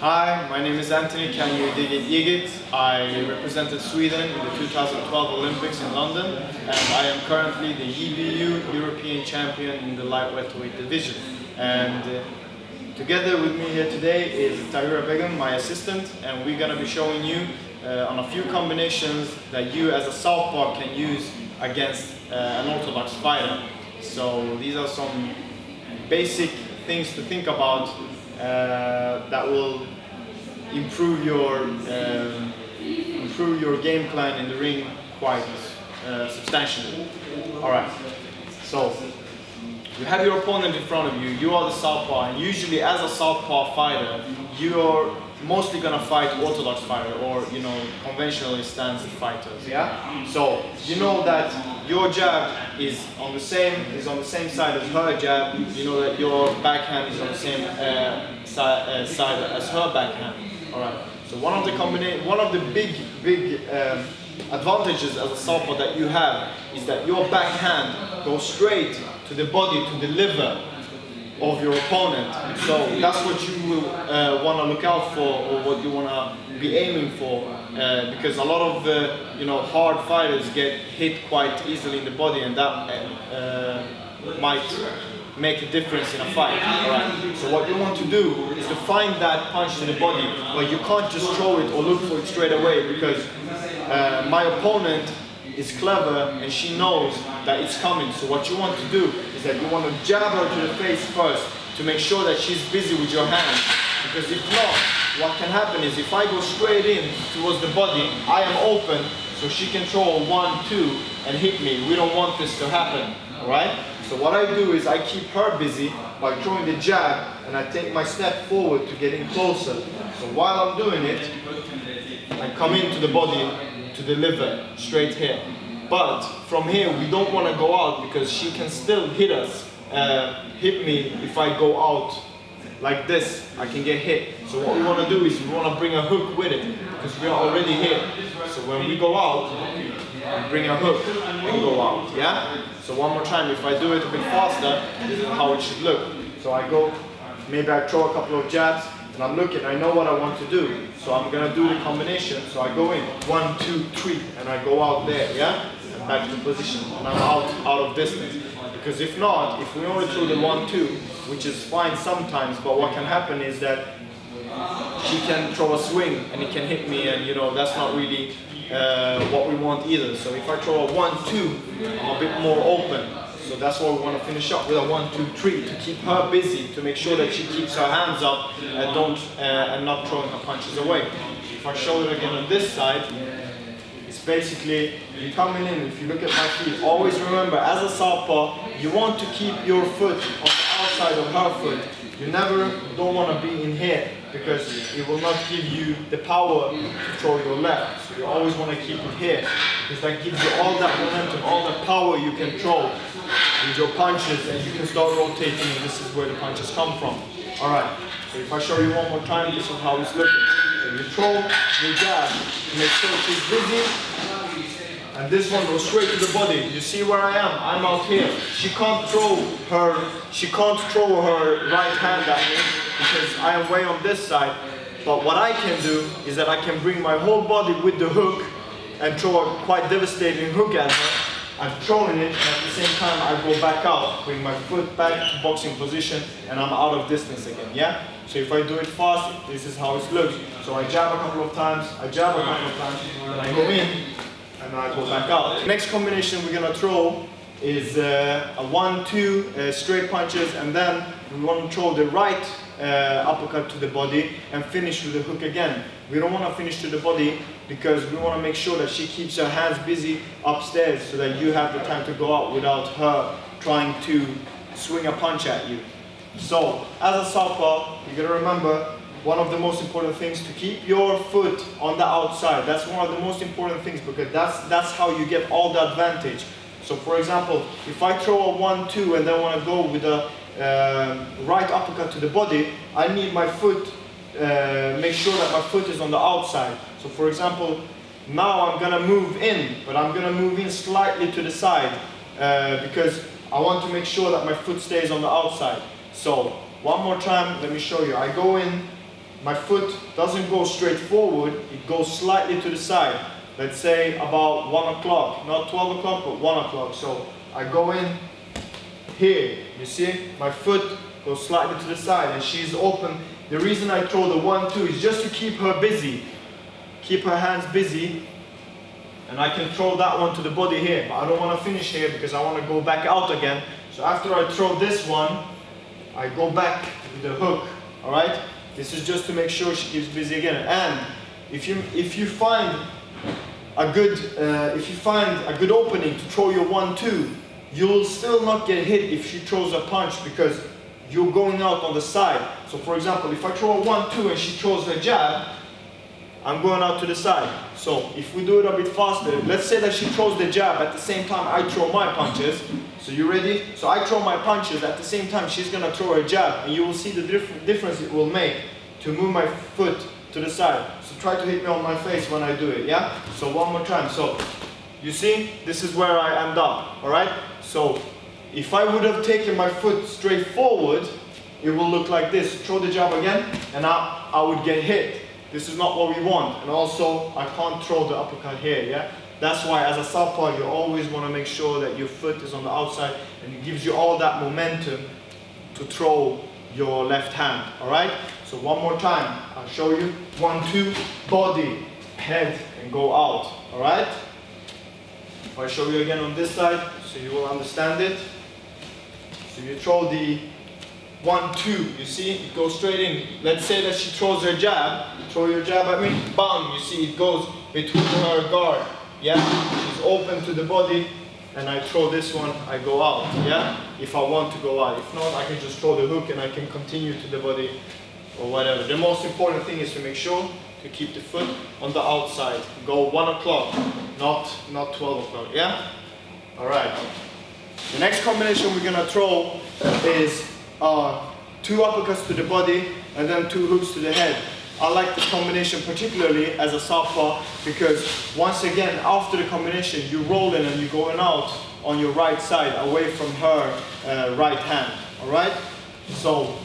Hi, my name is Anthony. Can you dig it, Yigit? I represented Sweden in the 2012 Olympics in London, and I am currently the EBU European champion in the light welterweight division. And together with me here today is Tahira Begum, my assistant, and we're going to be showing you on a few combinations that you as a Southpaw can use against an Orthodox fighter. So these are some basic things to think about that will improve your game plan in the ring quite substantially. All right, so you have your opponent in front of you. You are the Southpaw, and usually as a Southpaw fighter, you're mostly gonna fight Orthodox fighter or conventionally stance fighters. Yeah. So you know that your jab is on the same side as her jab. You know that your backhand is on the same side as her backhand. All right. So one of the big advantages as a Southpaw that you have is that your backhand goes straight to the body, to the liver of your opponent. So that's what you will want to look out for, or what you want to be aiming for, because a lot of hard fighters get hit quite easily in the body, and that might make a difference in a fight. All right. So what you want to do is to find that punch to the body, but you can't just throw it or look for it straight away, because my opponent is clever and she knows that it's coming. So what you want to do is that you want to jab her to the face first to make sure that she's busy with your hands, because if not, what can happen is if I go straight in towards the body, I am open, so she can throw a 1-2 and hit me. We don't want this to happen. All right. So what I do is I keep her busy by throwing the jab, and I take my step forward to get in closer. So while I'm doing it, I come into the body, to the liver, straight here. But from here, we don't want to go out, because she can still hit us, hit me if I go out like this. I can get hit. So what we want to do is we want to bring a hook with it, because we are already here. So when we go out, we bring a hook and go out. Yeah? So one more time, if I do it a bit faster, this is how it should look. So I go, maybe I throw a couple of jabs, and I'm looking, I know what I want to do. So I'm gonna do the combination. So I go in, 1, 2, 3, and I go out there, yeah? And back to position, and I'm out of distance. Because if not, if we only throw the 1-2, which is fine sometimes, but what can happen is that she can throw a swing and it can hit me, and that's not really what we want either. So if I throw a 1-2, I'm a bit more open. So that's why we want to finish up with a 1-2-3 to keep her busy, to make sure that she keeps her hands up and not throwing her punches away. If I show it again on this side, it's basically you coming in. If you look at my feet, always remember, as a Southpaw, you want to keep your foot on the outside of her foot. You never don't want to be in here, because it will not give you the power to throw your left. So you always want to keep it here, because that gives you all that momentum, all that power you can throw with your punches, and you can start rotating, and this is where the punches come from. All right, so if I show you one more time, this is how it's looking. So you throw your jab, make sure she's busy, and this one goes straight to the body. You see where I am? I'm out here. She can't throw her right hand at me, because I am way on this side. But what I can do is that I can bring my whole body with the hook and throw a quite devastating hook at her. I'm throwing it, and at the same time I go back out, bring my foot back to boxing position, and I'm out of distance again, yeah? So if I do it fast, this is how it looks. So I jab a couple of times, then I go in, and I go back out. Next combination we're gonna throw is a 1-2 straight punches, and then we want to throw the right uppercut to the body and finish with the hook again. We don't want to finish to the body, because we want to make sure that she keeps her hands busy upstairs, so that you have the time to go out without her trying to swing a punch at you. So as a Southpaw, you gotta remember, one of the most important things, to keep your foot on the outside. That's one of the most important things, because that's how you get all the advantage. So for example, if I throw a 1-2 and then want to go with a right uppercut to the body, I need my foot, make sure that my foot is on the outside. So for example, now I'm gonna move in, but I'm gonna move in slightly to the side, because I want to make sure that my foot stays on the outside. So one more time, let me show you. I go in my foot doesn't go straight forward, it goes slightly to the side. Let's say about 1 o'clock, not 12 o'clock, but 1 o'clock. So I go in here, you see, my foot goes slightly to the side and she's open. The reason I throw the 1-2 is just to keep her busy, keep her hands busy, and I can throw that one to the body here, but I don't want to finish here because I want to go back out again. So after I throw this one, I go back with the hook, all right? This is just to make sure she keeps busy again. And if you find a good opening to throw your 1-2, you'll still not get hit if she throws a punch because you're going out on the side. So for example, if I throw a 1-2 and she throws her jab, I'm going out to the side. So if we do it a bit faster, let's say that she throws the jab at the same time I throw my punches. So you ready? So I throw my punches at the same time she's gonna throw her jab, and you will see the difference it will make to move my foot to the side. So try to hit me on my face when I do it, yeah? So one more time. So you see, this is where I end up, all right? So if I would have taken my foot straight forward, it will look like this. Throw the jab again, and I would get hit. This is not what we want. And also, I can't throw the uppercut here, yeah? That's why as a southpaw, you always want to make sure that your foot is on the outside, and it gives you all that momentum to throw your left hand, all right? So one more time, I'll show you. 1-2, body, head, and go out, all right? I'll show you again on this side, so you will understand it. So you throw the 1-2, you see, it goes straight in. Let's say that she throws her jab, throw your jab at me, bam, you see it goes between her guard, yeah? She's open to the body, and I throw this one, I go out, yeah? If I want to go out. If not, I can just throw the hook and I can continue to the body or whatever. The most important thing is to make sure to keep the foot on the outside. Go 1 o'clock, not 12 o'clock, yeah? All right. The next combination we're gonna throw is 2 uppercuts to the body and then 2 hooks to the head. I like this combination particularly as a southpaw because once again after the combination you roll in and you're going out on your right side away from her right hand, all right? So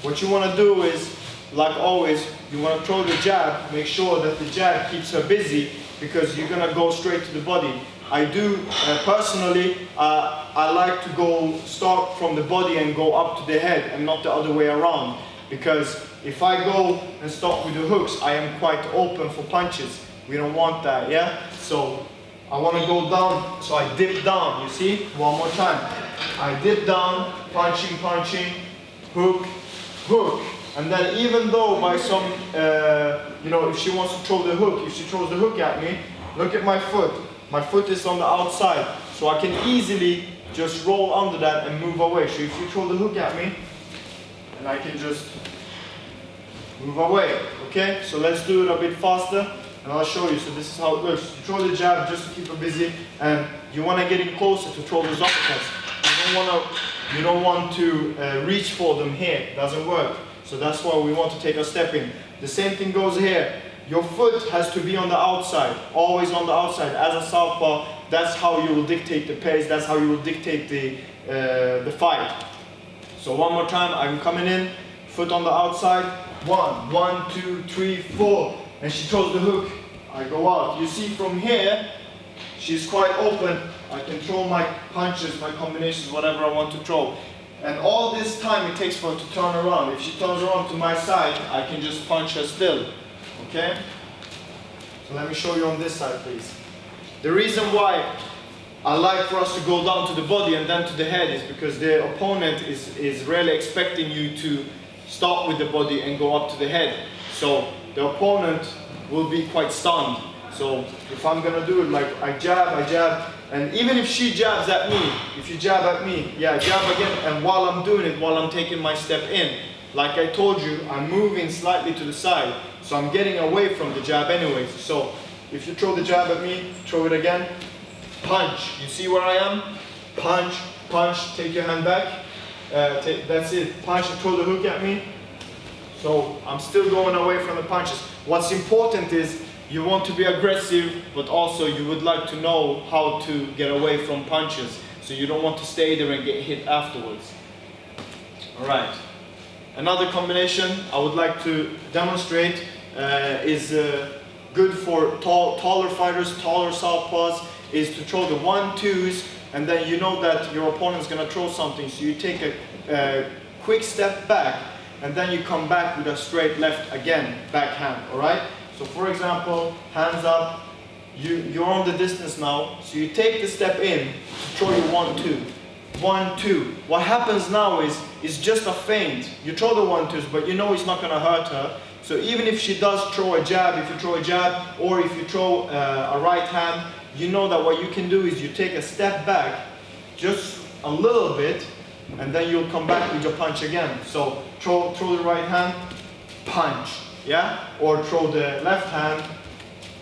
what you want to do is, like always, you want to throw the jab, make sure that the jab keeps her busy because you're going to go straight to the body. I do, personally, I like to start from the body and go up to the head and not the other way around. Because if I go and start with the hooks, I am quite open for punches. We don't want that, yeah? So I want to go down, so I dip down, you see? One more time. I dip down, punching, hook, hook. And then even though by some, you know, if she wants to throw the hook, if she throws the hook at me, look at my foot. My foot is on the outside, so I can easily just roll under that and move away. So if you throw the hook at me, and I can just move away, okay? So let's do it a bit faster, and I'll show you. So this is how it looks. You throw the jab just to keep her busy, and you want to get in closer to throw those uppercuts. You don't want to reach for them here. It doesn't work. So that's why we want to take a step in. The same thing goes here. Your foot has to be on the outside, always on the outside. As a southpaw, that's how you will dictate the pace, that's how you will dictate the fight. So one more time, I'm coming in, foot on the outside, 1, 2, 3, 4, and she throws the hook, I go out. You see from here, she's quite open, I can throw my punches, my combinations, whatever I want to throw. And all this time it takes for her to turn around. If she turns around to my side, I can just punch her still. Okay? So let me show you on this side, please. The reason why I like for us to go down to the body and then to the head is because the opponent is really expecting you to start with the body and go up to the head. So the opponent will be quite stunned. So if I'm gonna do it like I jab, and even if she jabs at me, if you jab at me, yeah, jab again, and while I'm doing it, while I'm taking my step in, like I told you, I'm moving slightly to the side, so I'm getting away from the jab anyways. So if you throw the jab at me, throw it again, punch. You see where I am? Punch, punch, take your hand back. That's it, punch and throw the hook at me. So I'm still going away from the punches. What's important is you want to be aggressive, but also you would like to know how to get away from punches. So you don't want to stay there and get hit afterwards. All right. Another combination I would like to demonstrate is good for taller fighters, taller southpaws, is to throw the 1-2s, and then you know that your opponent's gonna throw something, so you take a quick step back, and then you come back with a straight left again, backhand, alright? So for example, hands up, you're on the distance now, so you take the step in to throw your 1-2. 1-2. What happens now is just a feint. You throw the 1-2s, but you know it's not gonna hurt her. So even if she does throw a jab, if you throw a jab, or if you throw a right hand, you know that what you can do is you take a step back, just a little bit, and then you'll come back with your punch again. So throw the right hand, punch, yeah? Or throw the left hand,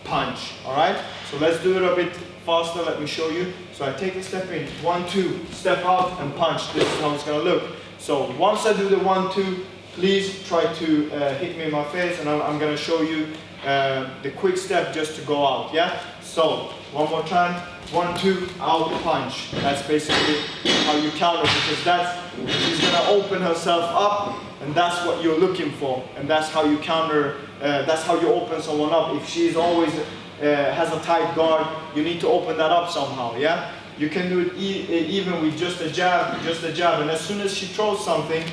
punch, all right? So let's do it a bit faster, let me show you. So I take a step in, 1-2, step out and punch. This is how it's gonna look. So once I do the 1-2, please try to hit me in my face, and I'm gonna show you the quick step just to go out, yeah? So, one more time, 1-2, out, punch. That's basically how you counter, because she's gonna open herself up, and that's what you're looking for. And that's how you counter, that's how you open someone up. If she's always has a tight guard, you need to open that up somehow, yeah? You can do it even with just a jab, and as soon as she throws something,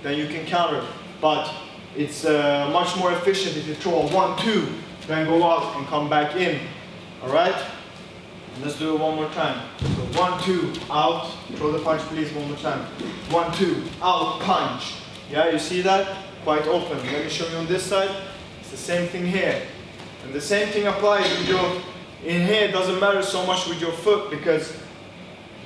then you can counter. But it's much more efficient if you throw a 1-2, then go out and come back in, all right? And let's do it one more time. So 1-2, out, throw the punch please one more time. 1-2, out, punch. Yeah, you see that? Quite open. Let me show you on this side. It's the same thing here. And the same thing applies with your, in here it doesn't matter so much with your foot, because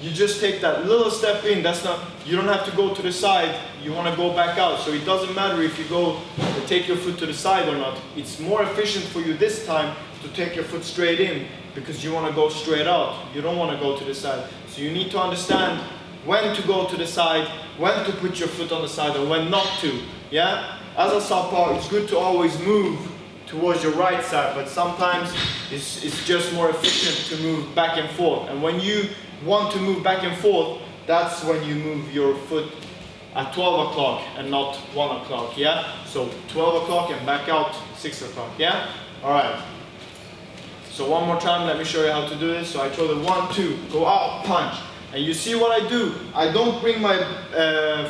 you just take that little step in. That's not, you don't have to go to the side, you want to go back out. So it doesn't matter if you go take your foot to the side or not. It's more efficient for you this time to take your foot straight in, because you want to go straight out. You don't want to go to the side. So you need to understand when to go to the side, when to put your foot on the side, and when not to. Yeah? As a southpaw, it's good to always move towards your right side, but sometimes it's just more efficient to move back and forth. And when you want to move back and forth, that's when you move your foot at 12 o'clock and not 1 o'clock, yeah? So 12 o'clock and back out 6 o'clock, yeah? All right. So one more time, let me show you how to do this. So I throw the 1-2, go out, punch. And you see what I do? I don't bring my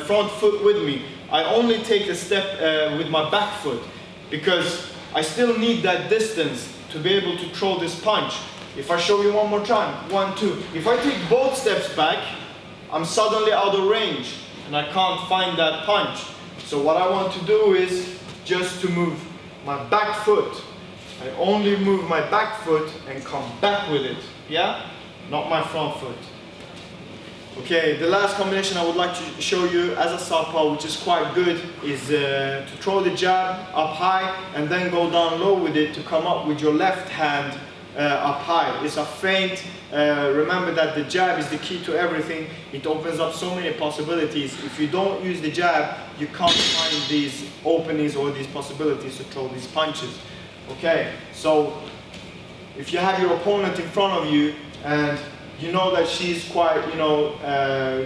front foot with me. I only take the step with my back foot, because I still need that distance to be able to throw this punch. If I show you one more time, 1-2. If I take both steps back, I'm suddenly out of range and I can't find that punch. So what I want to do is just to move my back foot. I only move my back foot and come back with it, yeah? Not my front foot. Okay, the last combination I would like to show you as a southpaw, which is quite good, is to throw the jab up high and then go down low with it to come up with your left hand up high. It's a feint. Remember that the jab is the key to everything. It opens up so many possibilities. If you don't use the jab, you can't find these openings or these possibilities to throw these punches. Okay, so if you have your opponent in front of you and you know that she's quite, you know,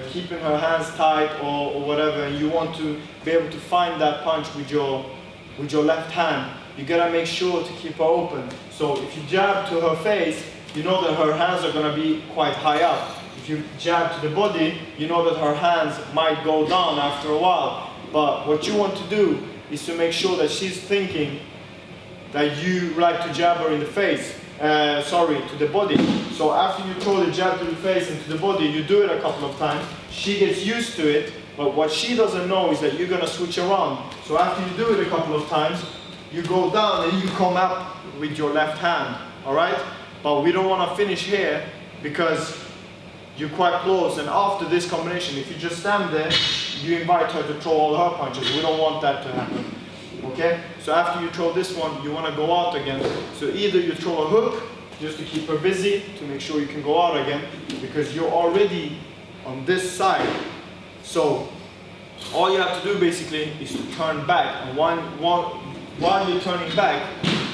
keeping her hands tight or whatever, and you want to be able to find that punch with your left hand, you gotta make sure to keep her open. So if you jab to her face, you know that her hands are gonna be quite high up. If you jab to the body, you know that her hands might go down after a while. But what you want to do is to make sure that she's thinking that you like to jab her in the face. To the body. So after you throw the jab to the face and to the body, you do it a couple of times. She gets used to it, but what she doesn't know is that you're gonna switch around. So after you do it a couple of times, you go down and you come up with your left hand, all right? But we don't want to finish here because you're quite close, and after this combination, if you just stand there, you invite her to throw all her punches. We don't want that to happen. Okay? So after you throw this one, you want to go out again. So either you throw a hook, just to keep her busy, to make sure you can go out again, because you're already on this side. So all you have to do basically is to turn back. And while you're turning back,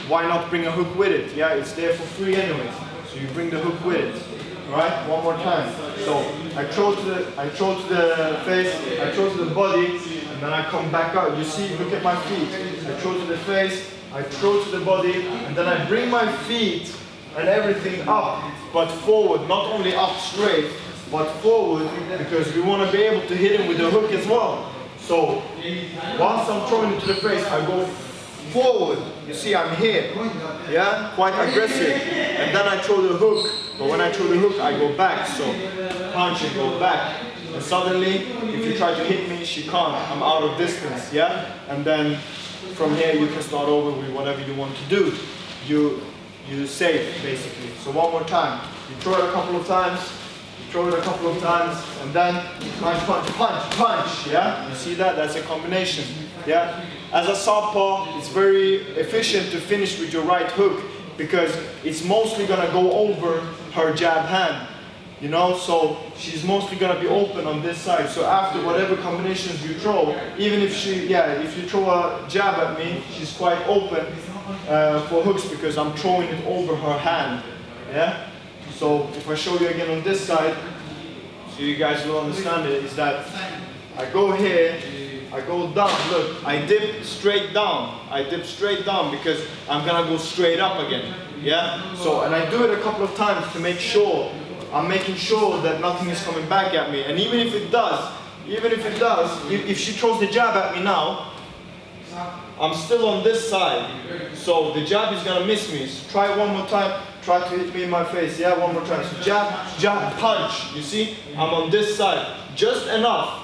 why not bring a hook with it? Yeah, it's there for free anyways. So you bring the hook with it. Alright, one more time. So I throw to the face, I throw to the body, and then I come back out. You see, look at my feet. I throw to the face, I throw to the body, and then I bring my feet and everything up, but forward, not only up straight, but forward, because we want to be able to hit him with the hook as well. So, once I'm throwing it to the face, I go forward. You see, I'm here, yeah, quite aggressive, and then I throw the hook, but when I throw the hook, I go back, so punch and go back, and suddenly, if you try to hit me, she can't, I'm out of distance, yeah, and then from here, you can start over with whatever you want to do. You save, basically. So one more time, you throw it a couple of times, and then punch, punch, punch, punch, yeah? You see that? That's a combination, yeah? As a southpaw, it's very efficient to finish with your right hook because it's mostly gonna go over her jab hand, you know? So she's mostly gonna be open on this side. So after whatever combinations you throw, even if if you throw a jab at me, she's quite open for hooks because I'm throwing it over her hand, yeah? So if I show you again on this side, so you guys will understand it, is that I go here, I go down, look, I dip straight down because I'm gonna go straight up again, yeah? So, and I do it a couple of times to make sure, I'm making sure that nothing is coming back at me, and even if it does, if she throws the jab at me now, I'm still on this side, so the jab is gonna miss me. So try it one more time, try to hit me in my face, yeah, one more time. So jab, jab, punch, you see? I'm on this side, just enough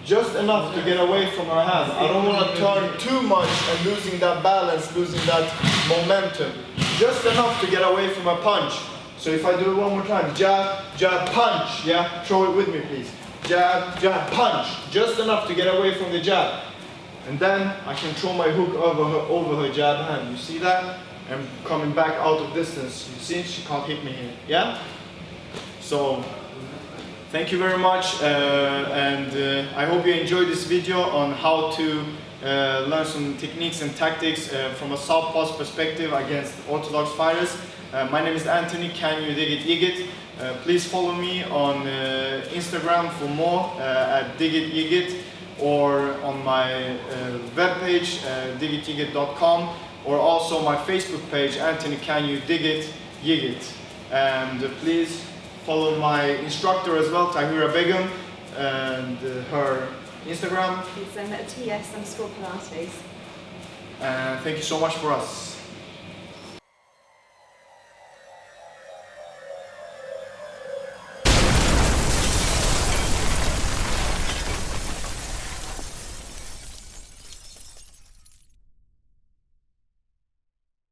to get away from her hand. I don't want to turn too much and losing that balance, losing that momentum. Just enough to get away from her punch. So if I do it one more time, jab, jab, punch, yeah? Throw it with me, please. Jab, jab, punch, just enough to get away from the jab. And then I can throw my hook over her jab hand. You see that? And coming back out of distance. You see, she can't hit me here. Yeah? So, thank you very much. I hope you enjoyed this video on how to learn some techniques and tactics from a Southpaw's perspective against Orthodox fighters. My name is Anthony. Can you dig it, Yigit? Please follow me on Instagram for more at Yigit, or on my webpage, digityigit.com, or also my Facebook page, Anthony Can You Dig It, Yigit. And please follow my instructor as well, Tahira Begum, and her Instagram. It's TS_Pilates. Thank you so much for us.